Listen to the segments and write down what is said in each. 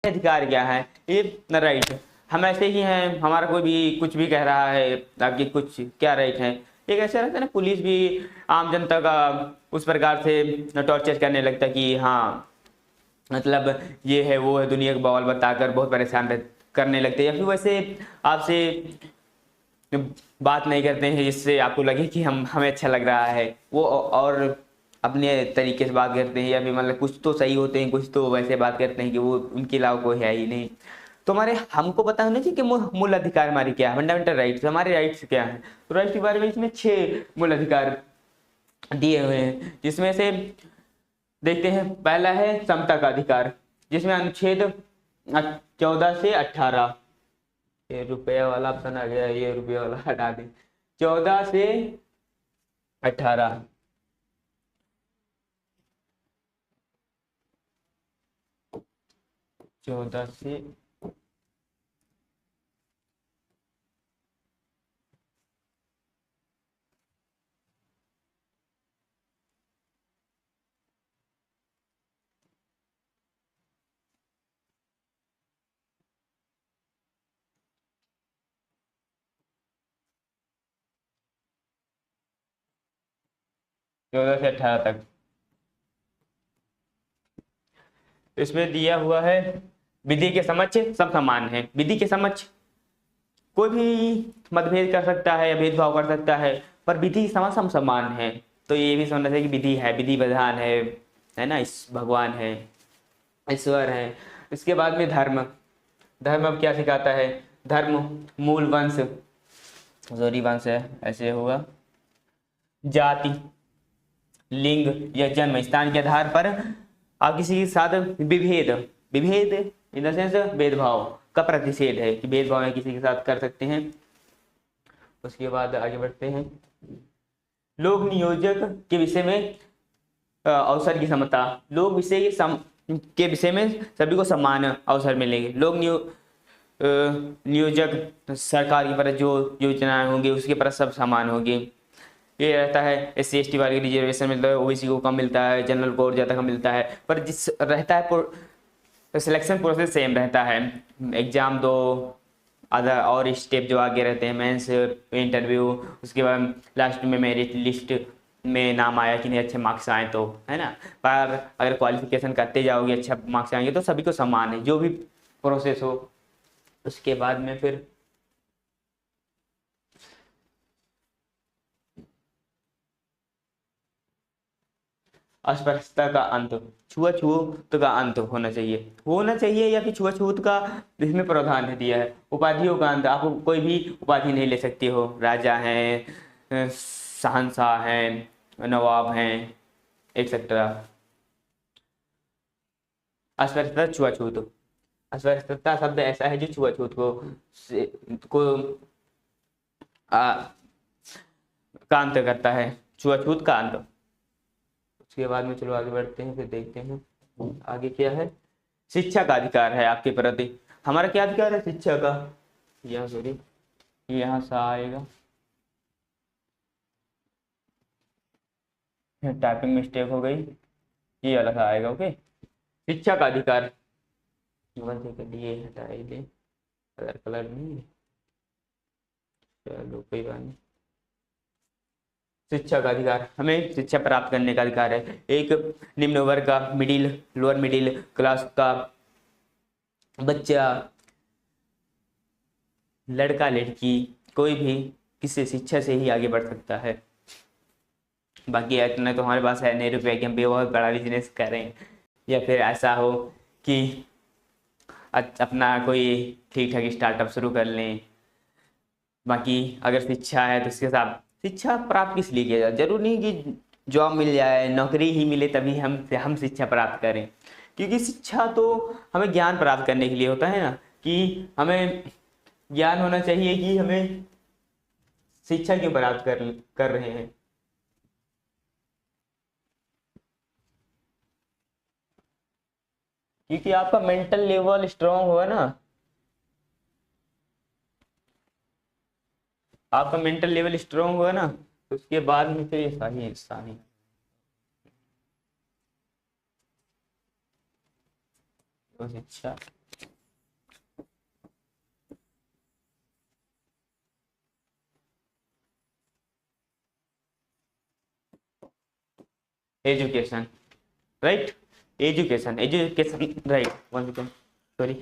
अधिकार क्या है, ये राइट। हम ऐसे ही हैं, हमारा कोई भी कुछ भी कह रहा है आपकी कुछ क्या राइट है। एक ऐसा रहता है ना, पुलिस भी आम जनता का उस प्रकार से टॉर्चर करने लगता है कि हाँ मतलब ये है वो है, दुनिया का बवाल बताकर बहुत परेशान करने लगते हैं, या फिर वैसे आपसे बात नहीं करते हैं जिससे आपको लगे कि हमें अच्छा लग रहा है वो, और अपने तरीके से बात करते हैं, या फिर मतलब कुछ तो सही होते हैं, कुछ तो वैसे बात करते हैं कि वो उनके अलावा कोई है ही नहीं। तो हमारे हमको पता होना चाहिए कि मूल अधिकार हमारी क्या है, फंडामेंटल राइट्स, हमारे राइट्स क्या है। तो राइट्स के बारे में इसमें 6 मूल अधिकार दिए हुए हैं, जिसमें से देखते हैं पहला है समता का अधिकार, जिसमें अनुच्छेद 14 से 18, ये रुपया वाला ऑप्शन आ गया, ये रुपया वाला हटा दें, 14 से 18। 14 से चौदह से 18 तक इसमें दिया हुआ है, विधि के समक्ष सब समान है। विधि के समक्ष कोई भी मतभेद कर सकता है या भेदभाव कर सकता है, पर विधि के समक्ष हम समान है। तो ये भी समझना चाहिए कि विधि है, विधि विधान है ना, इस भगवान है, ईश्वर है। इसके बाद में धर्म। धर्म अब क्या सिखाता है, धर्म मूल वंश, जोरी वंश है ऐसे होगा, जाति, लिंग या जन्म स्थान के आधार पर आप किसी के साथ विभेद, विभेद इन द सेंस भेदभाव का प्रतिषेध है, कि भेदभाव है किसी के साथ कर सकते हैं। उसके बाद आगे बढ़ते हैं, लोक नियोजक के विषय में अवसर की समता। लोक विषय के विषय में सभी को समान अवसर मिलेंगे। लोक नियोजक सरकार की पर जो योजनाएं होंगी उसके पर सब समान होंगे। ये रहता है SC ST वाले रिजर्वेशन मिलता है, OBC को कम मिलता है, जनरल को और ज़्यादा कम मिलता है, पर जिस रहता है सिलेक्शन प्रोसेस सेम रहता है। एग्जाम दो, अदर और स्टेप जो आगे रहते हैं, मेंस, इंटरव्यू, उसके बाद लास्ट में मेरिट लिस्ट में नाम आया कि नहीं, अच्छे मार्क्स आए तो, है ना। पर अगर क्वालिफिकेशन करते जाओगे अच्छा मार्क्स आएंगे तो सभी को समान है, जो भी प्रोसेस हो। उसके बाद में फिर अस्पृश्यता का अंत, छुआछूत का अंत होना चाहिए या फिर छुआछूत का इसमें प्रावधान दिया है। उपाधियों का अंत, आप कोई भी उपाधि नहीं ले सकते हो, राजा हैं, शहंशाह हैं, नवाब हैं, एक्सेट्रा। अस्पृश्यता छुआछूत, अस्पृश्यता शब्द ऐसा है जो छुआछूत को का अंत करता है, छुआछूत का अंत। उसके बाद में चलो आगे बढ़ते हैं, फिर देखते हैं आगे क्या है। शिक्षा का अधिकार है आपके प्रति। हमारा क्या अधिकार है, शिक्षा का, यहाँ सॉरी यहाँ सा आएगा, टाइपिंग मिस्टेक हो गई, ये अलग आएगा। ओके, शिक्षा का अधिकार, ये हटा ही दे, कलर नहीं है, चलो कोई बात नहीं। शिक्षा का अधिकार, हमें शिक्षा प्राप्त करने का अधिकार है। एक निम्न वर्ग का, लोअर मिडिल क्लास का बच्चा, लड़का लड़की, कोई भी किसी शिक्षा से ही आगे बढ़ सकता है। बाकी इतना तो हमारे पास है नहीं रुपया कि हम बहुत बड़ा बिजनेस करें, या फिर ऐसा हो कि अपना कोई ठीक ठाक स्टार्टअप शुरू कर लें। बाकी अगर शिक्षा है तो उसके साथ शिक्षा प्राप्त किस लिए किया जाए, जरूरी नहीं कि जॉब मिल जाए, नौकरी ही मिले तभी हम शिक्षा प्राप्त करें। क्योंकि शिक्षा तो हमें ज्ञान प्राप्त करने के लिए होता है ना, कि हमें ज्ञान होना चाहिए कि हमें शिक्षा क्यों प्राप्त कर रहे हैं। क्योंकि आपका मेंटल लेवल स्ट्रांग होगा ना, आपका मेंटल लेवल स्ट्रांग होगा ना, तो उसके बाद में फिर ये सारी सारी शिक्षा education, right, education, education, right, sorry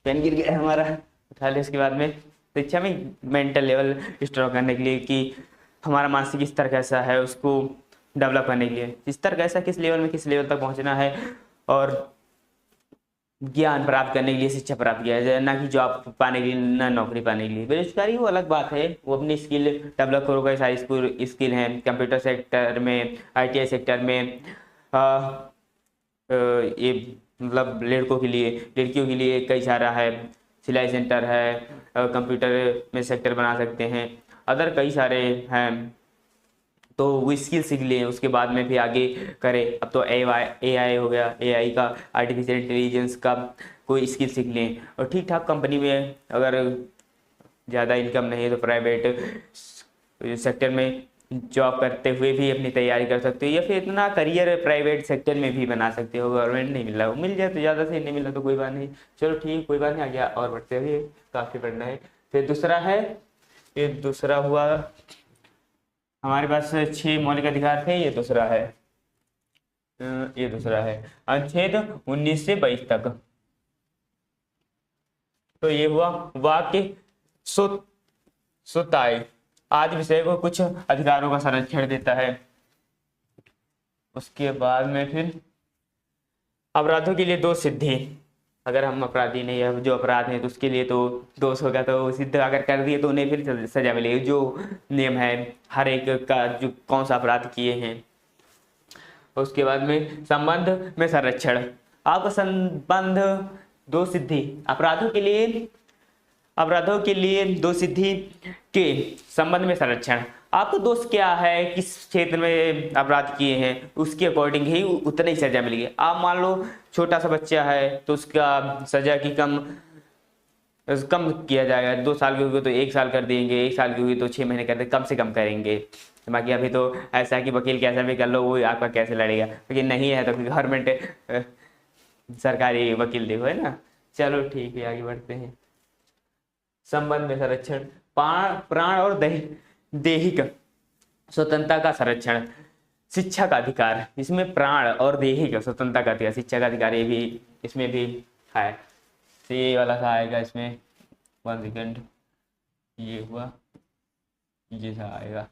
pen गिर गया हमारा, उठा ले। उसके बाद में शिक्षा में मेंटल लेवल स्ट्रॉन्ग करने के लिए कि हमारा मानसिक स्तर कैसा है उसको डेवलप करने के लिए, स्तर कैसा, किस लेवल में किस लेवल तक पहुंचना है, और ज्ञान प्राप्त करने के लिए शिक्षा प्राप्त किया जाए, ना कि जॉब पाने के लिए, ना नौकरी पाने के लिए। बेरोजगारी वो अलग बात है, वो अपनी स्किल डेवलप करोगे, सारी स्किल हैं कंप्यूटर सेक्टर में, आईटीआई सेक्टर में, ये मतलब लड़कों के लिए, लड़कियों के लिए कई सारा है, सिलाई सेंटर है, कंप्यूटर में सेक्टर बना सकते हैं, अदर कई सारे हैं। तो वो स्किल सीख लिए, उसके बाद में भी आगे करें। अब तो एआई हो गया, एआई का, आर्टिफिशियल इंटेलिजेंस का कोई स्किल सीख लें, और ठीक ठाक कंपनी में अगर ज़्यादा इनकम नहीं है तो प्राइवेट सेक्टर में जॉब करते हुए भी अपनी तैयारी कर सकते हो, या फिर इतना करियर प्राइवेट सेक्टर में भी बना सकते हो। गवर्नमेंट नहीं मिल रहा, वो मिल जाए तो ज़्यादा से, नहीं मिला तो कोई बात नहीं, चलो ठीक, कोई बात नहीं, आगे और बढ़ते हुए, काफ़ी पढ़ना है। फिर दूसरा है, ये दूसरा हुआ हमारे पास 6 मौलिक अधिकार थे, ये दूसरा है, ये दूसरा है अनुच्छेद 19 से 22 तक। तो ये हुआ वाक्य सुताय आदि विषय को कुछ अधिकारों का संरक्षण देता है। उसके बाद में फिर अपराधों के लिए दोष सिद्धि, अगर हम अपराधी नहीं है, जो अपराध है तो उसके लिए तो दोष होगा, तो सिद्ध अगर कर दिए तो उन्हें फिर सजा मिलेगी। जो नियम है हर एक का, जो कौन सा अपराध किए हैं। उसके बाद में संबंध में संरक्षण, आपका संबंध दो सिद्धि, अपराधों के लिए दो सिद्धि के संबंध में संरक्षण। आपको दोष क्या है, किस क्षेत्र में अपराध किए हैं, उसके अकॉर्डिंग ही उतना ही सजा मिलेगी। आप मान लो छोटा सा बच्चा है तो उसका सजा की कम किया जाएगा, 2 साल की होगी तो 1 साल कर देंगे, 1 साल की होगी तो 6 महीने कर देंगे, कम से कम करेंगे। बाकी अभी तो ऐसा है कि वकील कैसा भी कर लो, वो आपका कैसे लड़ेगा, लेकिन नहीं है तो गवर्नमेंट सरकारी वकील देखो, है ना। चलो ठीक है, आगे बढ़ते हैं। संबंध में संरक्षण, प्राण और दैहिक स्वतंत्रता का संरक्षण, शिक्षा का अधिकार, इसमें प्राण और दैहिक स्वतंत्रता का अधिकार, शिक्षा का अधिकार, ये भी इसमें भी है। तो ये वाला सा आएगा इसमें, 1 सेकेंड, ये हुआ, ये सा आएगा,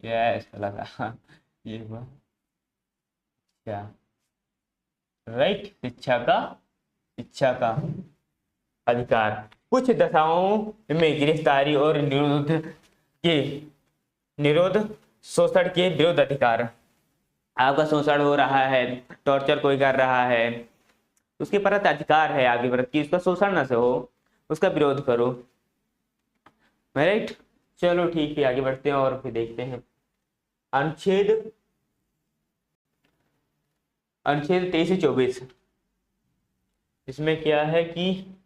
यस वाला सा, ये हुआ, क्या, राइट, शिक्षा का अधिकार। कुछ दशाओं में गिरफ्तारी और निरोध शोषण के विरोध अधिकार, आपका शोषण हो रहा है, टॉर्चर कोई कर रहा है, उसके प्रति अधिकार है आगे बढ़ कि उसका शोषण न से हो, उसका विरोध करो, राइट। चलो ठीक है, आगे बढ़ते हैं और फिर देखते हैं अनुच्छेद 23 से 24। इसमें क्या है कि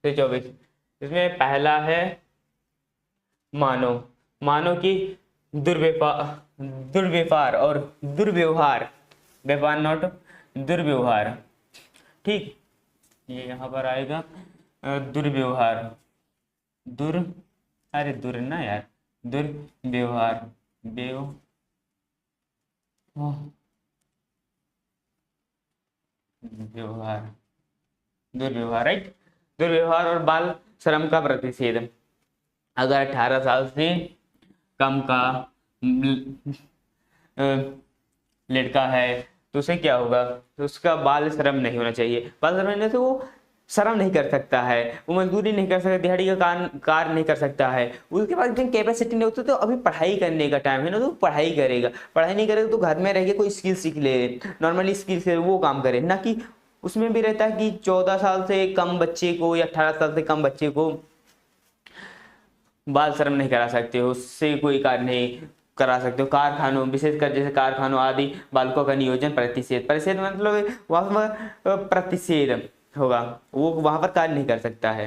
24, इसमें पहला है मानव की दुर्व्यवहार और दुर्व्यवहार, व्यवहार नॉट दुर्व्यवहार, ठीक, ये यहाँ पर आएगा दुर्व्यवहार, अरे दुर ना यार, दुर्व्यवहार, दुर्व्यवहार, राइट, दुर्व्यवहार और बाल श्रम का प्रतिषेध। अगर 18 साल से कम का लड़का है तो उसे क्या होगा, तो उसका बाल श्रम नहीं होना चाहिए। बाल श्रम होने से वो श्रम नहीं कर सकता है, वो मजदूरी नहीं कर सकता, दिहाड़ी का कार्य नहीं कर सकता है, उसके पास इतनी कैपेसिटी नहीं होती। तो अभी पढ़ाई करने का टाइम है ना, तो पढ़ाई करेगा, पढ़ाई नहीं करेगा तो घर में रह के कोई स्किल सीख ले, नॉर्मली स्किल से वो काम करे, ना कि उसमें भी रहता है कि 14 साल से कम बच्चे को या 18 साल से कम बच्चे को बाल श्रम नहीं करा सकते हो, उससे कोई कार्य नहीं करा सकते हो। कारखानों, विशेषकर जैसे कारखानों आदि बालकों का नियोजन प्रतिषेध मतलब वहां पर प्रतिषेध होगा, वो वहां पर कार्य नहीं कर सकता है।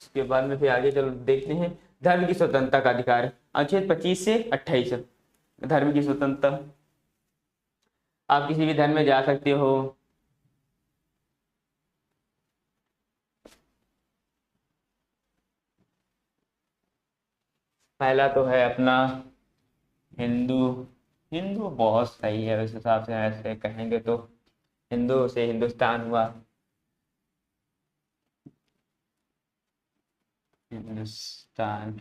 उसके बाद में फिर आगे चलो देखते हैं धर्म की स्वतंत्रता का अधिकार, अनुच्छेद 25 से 28। धर्म की स्वतंत्रता, आप किसी भी धर्म में जा सकते हो, पहला तो है अपना हिंदू, हिंदू बहुत सही है उस हिसाब से, ऐसे कहेंगे तो हिंदू से हिंदुस्तान हुआ, हिंदुस्तान,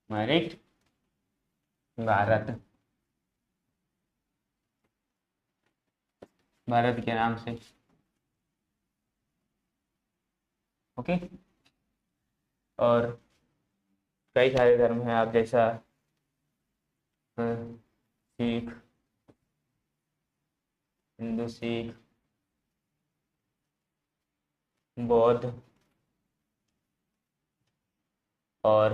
राइट, भारत, भारत के नाम से। ओके। और कई सारे धर्म हैं, आप जैसा सिख, हिंदू, सिख, बौद्ध, और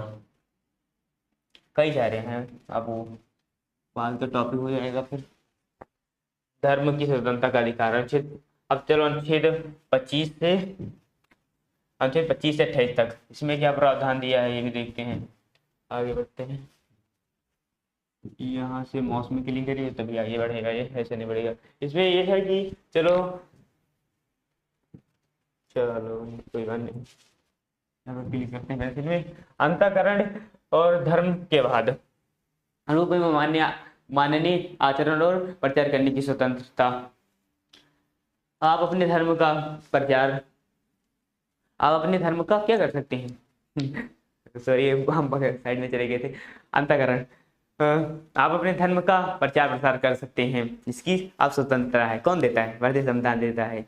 कई सारे हैं। अब वो वहाँ का टॉपिक हो जाएगा फिर। धर्म की स्वतंत्रता का अधिकार, अनुच्छेद, अब चलो अनुच्छेद 25 से, अनुच्छेद 25 से 28 तक, इसमें क्या प्रावधान दिया है ये भी देखते हैं। आगे बढ़ते हैं, यहाँ से मौसमी क्लिक करिए तभी आगे बढ़ेगा, ये ऐसे नहीं बढ़ेगा। इसमें ये है कि चलो चलो कोई बात नहीं, यहाँ पर क्लिक करते हैं पेंसिल में। अंतःकरण और धर्म के बाद अनुरूप में माननीय आचरण और प्रचार करने की स्वतंत्रता। आप अपने धर्म का प्रचार, आप अपने धर्म का क्या कर सकते हैं सॉरी हम साइड में चले गए थे। अंतःकरण, आप अपने धर्म का प्रचार प्रसार कर सकते हैं, इसकी आप स्वतंत्रता है। कौन देता है? भारतीय संविधान देता है।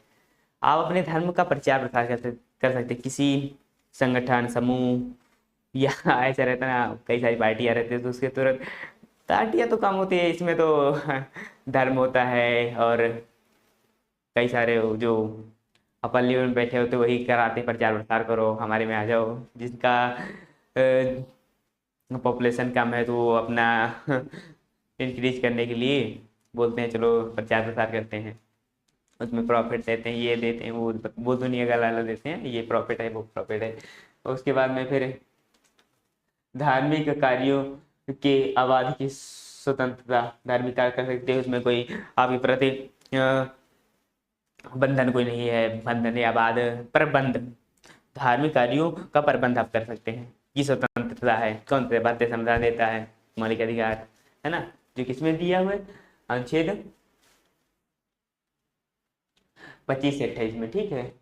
आप अपने धर्म का प्रचार प्रसार कर सकते हैं, किसी संगठन, समूह या ऐसा रहता है ना, कई सारी पार्टियां रहती है तो उसके तुरंत, पार्टियां तो कम होती है इसमें तो धर्म होता है, और कई सारे जो अपन लेवल में बैठे होते वही कराते हैं, प्रचार प्रसार करो, हमारे में आ जाओ। जिसका पॉपुलेशन कम है तो वो अपना इंक्रीज करने के लिए बोलते हैं चलो प्रचार प्रसार करते हैं, उसमें प्रॉफिट देते हैं, ये देते हैं, वो दुनिया का लालच देते हैं, ये प्रॉफिट है वो प्रॉफिट है। उसके बाद में फिर धार्मिक कार्यों के आबादी की स्वतंत्रता, धार्मिक कार्य कर सकते हैं, उसमें कोई आपके प्रति बंधन कोई नहीं है, बंधन या बाद प्रबंध, धार्मिक कार्यों का प्रबंध आप कर सकते हैं, ये स्वतंत्रता है। कौन से? भारतीय संविधान देता है, मौलिक अधिकार है ना, जो किसमें दिया हुआ है? अनुच्छेद 25 से 28 में, ठीक है।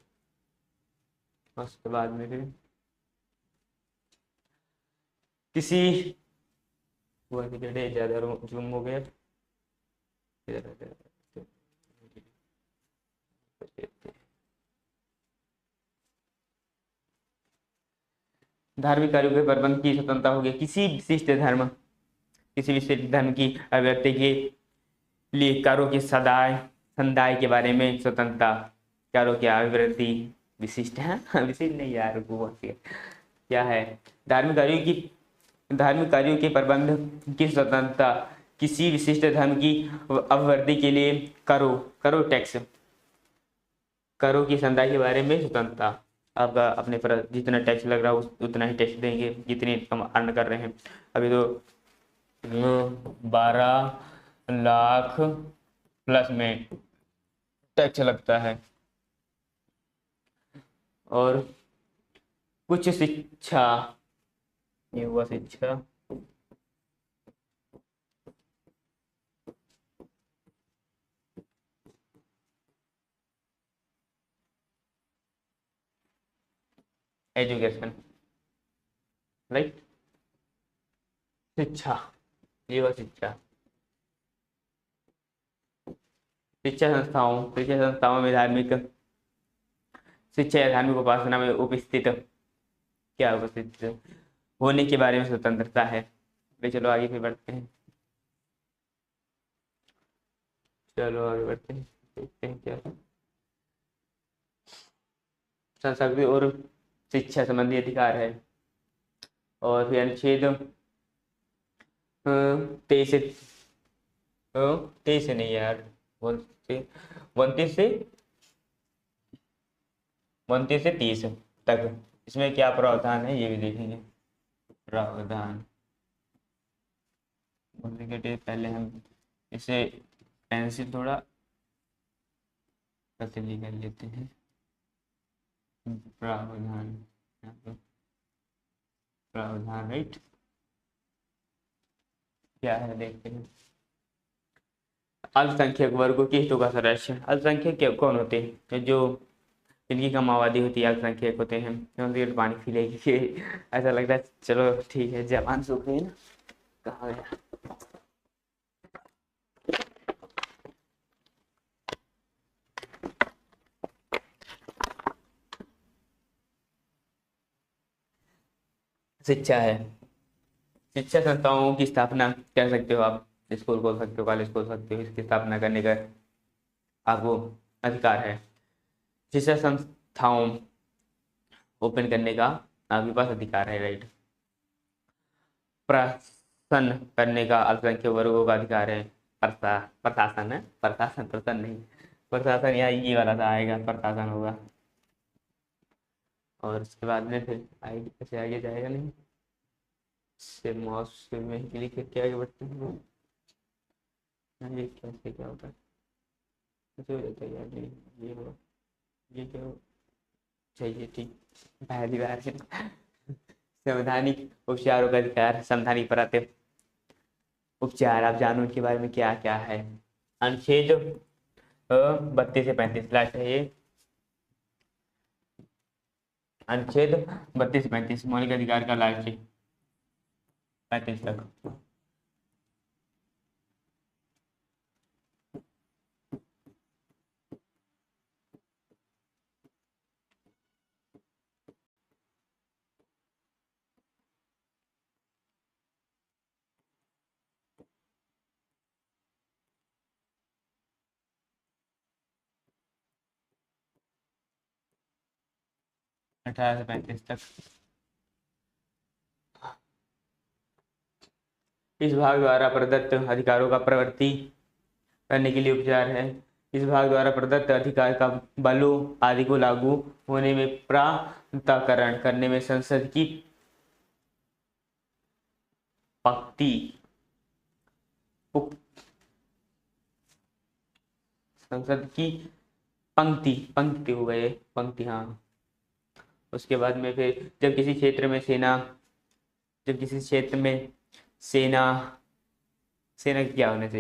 उसके बाद में फिर किसी ज्यादा जूम हो गया, धार्मिक कार्यों के प्रबंध की स्वतंत्रता होगी, किसी विशिष्ट धर्म की अभिव्यक्ति के लिए कार्यों के समुदाय के बारे में स्वतंत्रता, कार्यों की अभिवृद्धि विशिष्ट है विशिष्ट नहीं यार, वो क्या है, धार्मिक कार्यों के प्रबंध की स्वतंत्रता, किसी विशिष्ट धर्म की अभिवृद्धि के लिए करों की समुदाय के बारे में स्वतंत्रता। आपका अपने पर जितना टैक्स लग रहा है उतना ही टैक्स देंगे, जितनी इनकम अर्न कर रहे हैं। अभी तो 12 लाख प्लस में टैक्स लगता है। और कुछ शिक्षा, ये हुआ शिक्षा, एजुकेशन, राइट, शिक्षा, ये हुआ शिक्षा। शिक्षा संस्थाओं में धार्मिक शिक्षा या धार्मिक उपासना में उपस्थित क्या उपस्थित होने के बारे में स्वतंत्रता है। चलो आगे फिर बढ़ते हैं, चलो आगे बढ़ते हैं, देखते हैं क्या है। संस्कृति और शिक्षा संबंधी अधिकार है। और फिर अनुच्छेद 23 से नहीं यार, 29 से 30 तक, इसमें क्या प्रावधान है ये भी देखेंगे। प्रावधान पहले हम इसे पेंसिल थोड़ा पतली कर लेते हैं। प्रावधान, राइट, क्या है देखते हैं। अल्पसंख्यक वर्गों के हितों का संरक्षण। अल्पसंख्यक कौन होते हैं? जो जिनकी कम आबादी होती है अल्पसंख्यक होते हैं। क्योंकि पानी पी लेगी ऐसा लगता है। चलो ठीक है, जवान सूख गई ना, कहाँ गया? शिक्षा है। शिक्षा संस्थाओं की स्थापना कर सकते हो आप। स्कूल खोल सकते हो, कॉलेज खोल सकते हो, इसकी स्थापना करने का आपको अधिकार है। शिक्षा संस्थाओं ओपन करने का आपके पास अधिकार है, राइट। प्रशासन करने का अल्पसंख्यक वर्गों का अधिकार है। प्रशासन है, प्रशासन प्रशासन नहीं, प्रशासन यहाँ ये वाला था आएगा, प्रशासन होगा। और उसके बाद में फिर आगे कैसे आगे जाएगा नहीं, से माउस से में क्लिक करके आगे बढ़ते हैं। ये कैसे क्या होता है, कैसे हो जाता है यार? ये हो, ये क्या हो चाहिए, ठीक। पहली बार संवैधानिक उपचारों का अधिकार। संवैधानिक पर आते उपचार, आप जानो इनके बारे में क्या क्या है। अनुच्छेद 32 से 35 लास्ट है ये। अनुच्छेद 32 35 मौलिक अधिकार का लास्ट है 35 तक। अठारह से 35 तक। इस भाग द्वारा प्रदत्त अधिकारों का प्रवृत्ति करने के लिए उपचार है। इस भाग द्वारा प्रदत्त अधिकार का बलों आदि को लागू होने में प्रांतकरण करने में संसद की पंक्ति संसद की पंक्ति पंक्ति हो गए पंक्ति, हाँ। उसके बाद में फिर जब किसी क्षेत्र में सेना, जब किसी क्षेत्र में सेना, सेना क्या होना चाहिए?